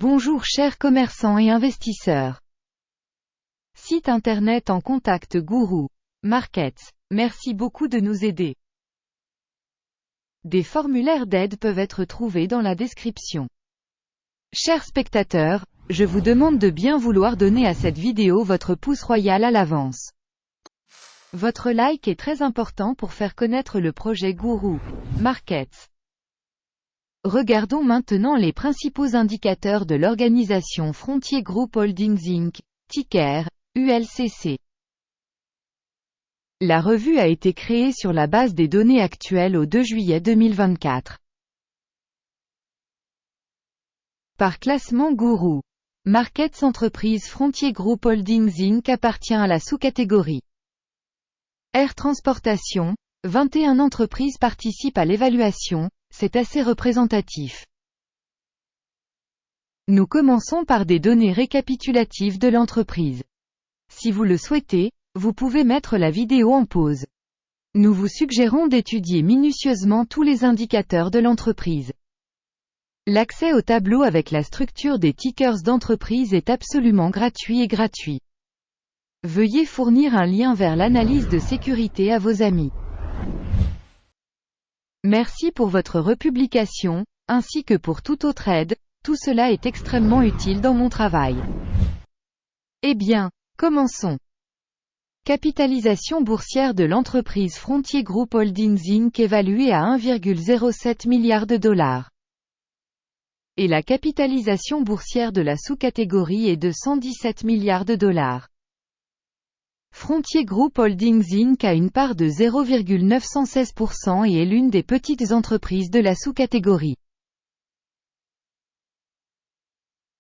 Bonjour chers commerçants et investisseurs. Site internet en contact Guru Markets. Merci beaucoup de nous aider. Des formulaires d'aide peuvent être trouvés dans la description. Chers spectateurs, je vous demande de bien vouloir donner à cette vidéo votre pouce royal à l'avance. Votre like est très important pour faire connaître le projet Guru Markets. Regardons maintenant les principaux indicateurs de l'organisation Frontier Group Holdings Inc., ticker, ULCC. La revue a été créée sur la base des données actuelles au 2 juillet 2024. Par classement Guru Markets Entreprise Frontier Group Holdings Inc. appartient à la sous-catégorie Air Transportation. 21 entreprises participent à l'évaluation, c'est assez représentatif. Nous commençons par des données récapitulatives de l'entreprise. Si vous le souhaitez, vous pouvez mettre la vidéo en pause. Nous vous suggérons d'étudier minutieusement tous les indicateurs de l'entreprise. L'accès au tableau avec la structure des tickers d'entreprise est absolument gratuit et gratuit. Veuillez fournir un lien vers l'analyse de sécurité à vos amis. Merci pour votre republication, ainsi que pour toute autre aide, tout cela est extrêmement utile dans mon travail. Eh bien, commençons. Capitalisation boursière de l'entreprise Frontier Group Holdings Inc. évaluée à 1,07 milliard de dollars. Et la capitalisation boursière de la sous-catégorie est de 117 milliards de dollars. Frontier Group Holdings Inc. a une part de 0,916% et est l'une des petites entreprises de la sous-catégorie.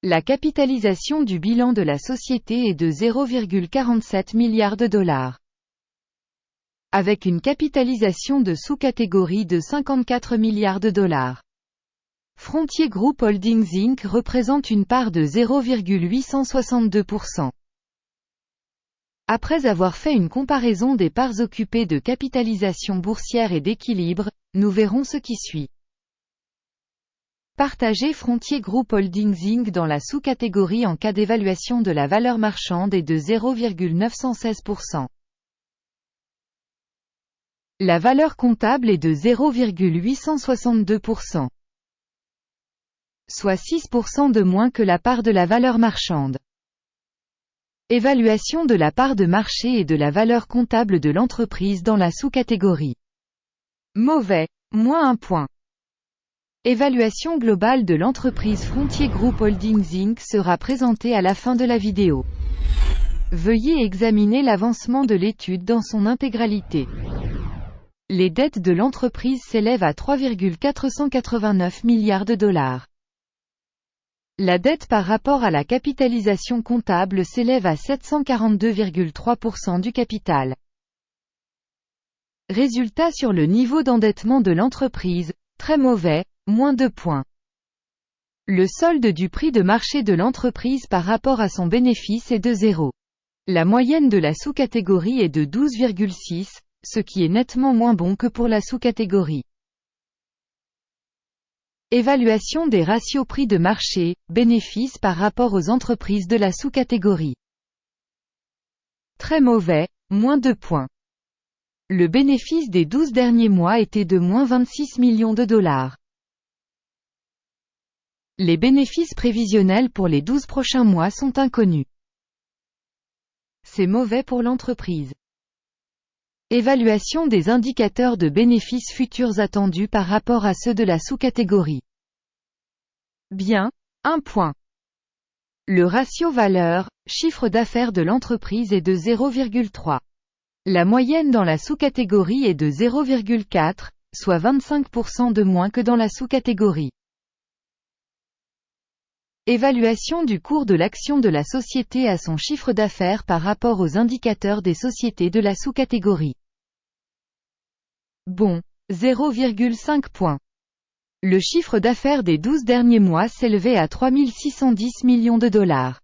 La capitalisation du bilan de la société est de 0,47 milliards de dollars. Avec une capitalisation de sous-catégorie de 54 milliards de dollars. Frontier Group Holdings Inc. représente une part de 0,862%. Après avoir fait une comparaison des parts occupées de capitalisation boursière et d'équilibre, nous verrons ce qui suit. Partager Frontier Group Holdings Inc. dans la sous-catégorie en cas d'évaluation de la valeur marchande est de 0,916%. La valeur comptable est de 0,862%. Soit 6% de moins que la part de la valeur marchande. Évaluation de la part de marché et de la valeur comptable de l'entreprise dans la sous-catégorie. Mauvais, moins 1 point. Évaluation globale de l'entreprise Frontier Group Holdings Inc. sera présentée à la fin de la vidéo. Veuillez examiner l'avancement de l'étude dans son intégralité. Les dettes de l'entreprise s'élèvent à 3,489 milliards de dollars. La dette par rapport à la capitalisation comptable s'élève à 742,3% du capital. Résultat sur le niveau d'endettement de l'entreprise, très mauvais, moins 2 points. Le solde du prix de marché de l'entreprise par rapport à son bénéfice est de 0. La moyenne de la sous-catégorie est de 12,6, ce qui est nettement moins bon que pour la sous-catégorie. Évaluation des ratios prix de marché, bénéfices par rapport aux entreprises de la sous-catégorie. Très mauvais, moins 2 points. Le bénéfice des 12 derniers mois était de moins 26 millions de dollars. Les bénéfices prévisionnels pour les 12 prochains mois sont inconnus. C'est mauvais pour l'entreprise. Évaluation des indicateurs de bénéfices futurs attendus par rapport à ceux de la sous-catégorie. Bien, 1 point. Le ratio valeur, chiffre d'affaires de l'entreprise est de 0,3. La moyenne dans la sous-catégorie est de 0,4, soit 25% de moins que dans la sous-catégorie. Évaluation du cours de l'action de la société à son chiffre d'affaires par rapport aux indicateurs des sociétés de la sous-catégorie. Bon, 0,5 points. Le chiffre d'affaires des 12 derniers mois s'élevait à 3 610 millions de dollars.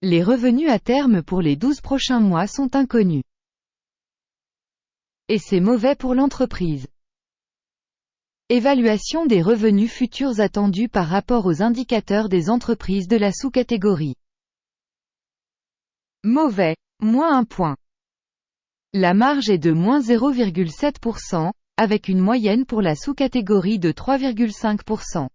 Les revenus à terme pour les 12 prochains mois sont inconnus. Et c'est mauvais pour l'entreprise. Évaluation des revenus futurs attendus par rapport aux indicateurs des entreprises de la sous-catégorie. Mauvais, moins 1 point. La marge est de moins 0,7%, avec une moyenne pour la sous-catégorie de 3,5%.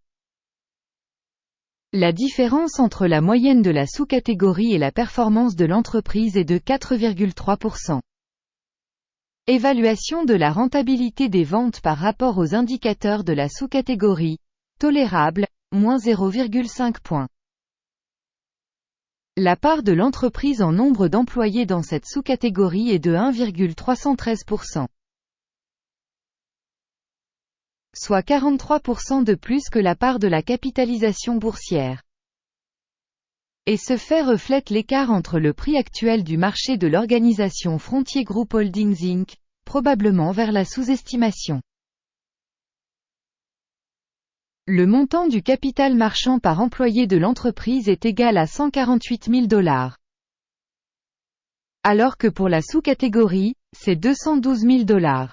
La différence entre la moyenne de la sous-catégorie et la performance de l'entreprise est de 4,3%. Évaluation de la rentabilité des ventes par rapport aux indicateurs de la sous-catégorie, tolérable, moins 0,5 points. La part de l'entreprise en nombre d'employés dans cette sous-catégorie est de 1,313%. Soit 43% de plus que la part de la capitalisation boursière. Et ce fait reflète l'écart entre le prix actuel du marché de l'organisation Frontier Group Holdings Inc., probablement vers la sous-estimation. Le montant du capital marchand par employé de l'entreprise est égal à 148 000 $. Alors que pour la sous-catégorie, c'est 212 000 $.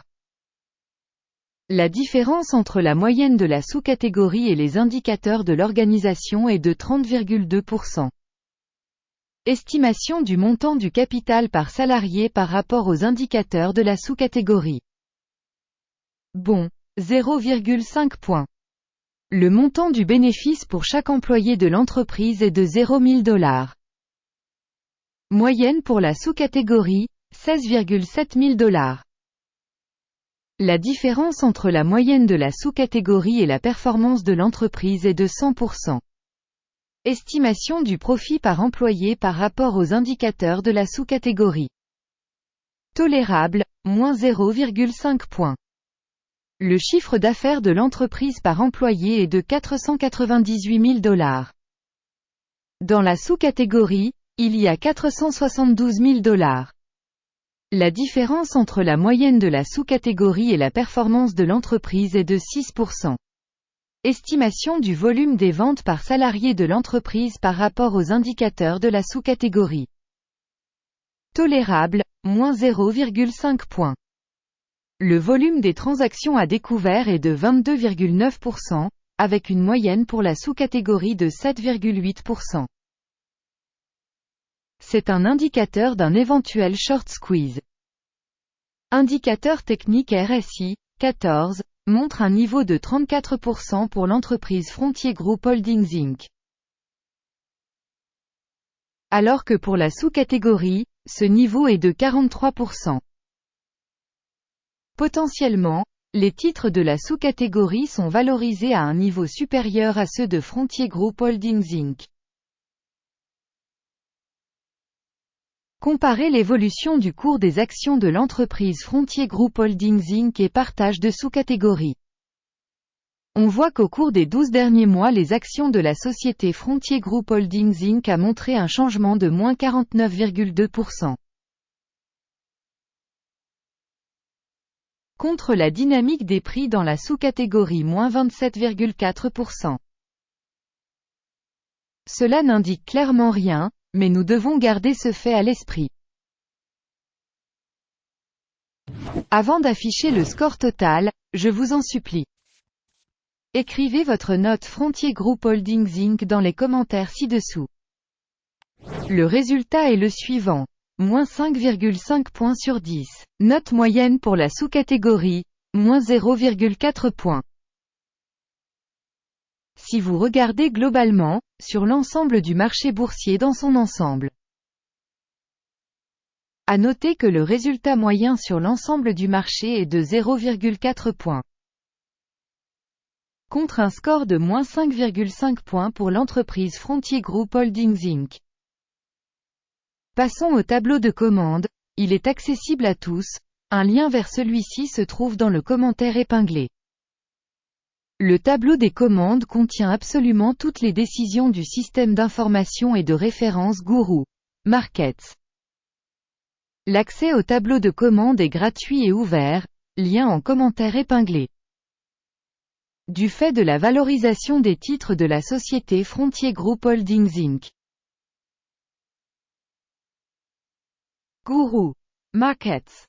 La différence entre la moyenne de la sous-catégorie et les indicateurs de l'organisation est de 30,2%. Estimation du montant du capital par salarié par rapport aux indicateurs de la sous-catégorie. Bon, 0,5 points. Le montant du bénéfice pour chaque employé de l'entreprise est de 0 000 $. Moyenne pour la sous-catégorie, 16,7 000 $. La différence entre la moyenne de la sous-catégorie et la performance de l'entreprise est de 100%. Estimation du profit par employé par rapport aux indicateurs de la sous-catégorie. Tolérable, moins 0,5 points. Le chiffre d'affaires de l'entreprise par employé est de 498 000 $. Dans la sous-catégorie, il y a 472 000 $. La différence entre la moyenne de la sous-catégorie et la performance de l'entreprise est de 6%. Estimation du volume des ventes par salarié de l'entreprise par rapport aux indicateurs de la sous-catégorie. Tolérable, moins 0,5 points. Le volume des transactions à découvert est de 22,9%, avec une moyenne pour la sous-catégorie de 7,8%. C'est un indicateur d'un éventuel short squeeze. Indicateur technique RSI, 14, montre un niveau de 34% pour l'entreprise Frontier Group Holdings Inc. Alors que pour la sous-catégorie, ce niveau est de 43%. Potentiellement, les titres de la sous-catégorie sont valorisés à un niveau supérieur à ceux de Frontier Group Holdings Inc. Comparez l'évolution du cours des actions de l'entreprise Frontier Group Holdings Inc. et partage de sous-catégories. On voit qu'au cours des 12 derniers mois les actions de la société Frontier Group Holdings Inc. a montré un changement de moins 49,2%. Contre la dynamique des prix dans la sous-catégorie moins 27,4%. Cela n'indique clairement rien, mais nous devons garder ce fait à l'esprit. Avant d'afficher le score total, je vous en supplie. Écrivez votre note Frontier Group Holdings Inc. dans les commentaires ci-dessous. Le résultat est le suivant. Moins 5,5 points sur 10. Note moyenne pour la sous-catégorie, moins 0,4 points. Si vous regardez globalement, sur l'ensemble du marché boursier dans son ensemble. À noter que le résultat moyen sur l'ensemble du marché est de 0,4 points. Contre un score de moins 5,5 points pour l'entreprise Frontier Group Holdings Inc. Passons au tableau de commande, il est accessible à tous, un lien vers celui-ci se trouve dans le commentaire épinglé. Le tableau des commandes contient absolument toutes les décisions du système d'information et de référence Guru Markets. L'accès au tableau de commande est gratuit et ouvert, lien en commentaire épinglé. Du fait de la valorisation des titres de la société Frontier Group Holdings Inc. Guru Markets.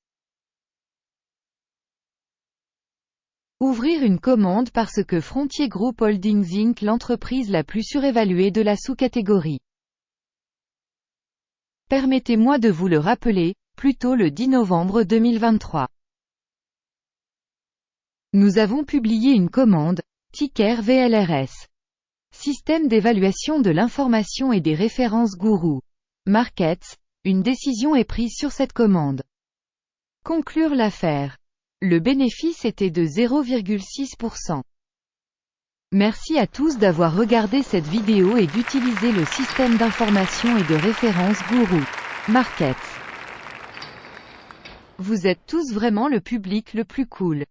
Ouvrir une commande parce que Frontier Group Holdings Inc. l'entreprise la plus surévaluée de la sous-catégorie. Permettez-moi de vous le rappeler, plus tôt le 10 novembre 2023. Nous avons publié une commande, ticker VLRS. Système d'évaluation de l'information et des références Guru Markets, une décision est prise sur cette commande. Conclure l'affaire. Le bénéfice était de 0,6%. Merci à tous d'avoir regardé cette vidéo et d'utiliser le système d'information et de référence Guru Markets. Vous êtes tous vraiment le public le plus cool.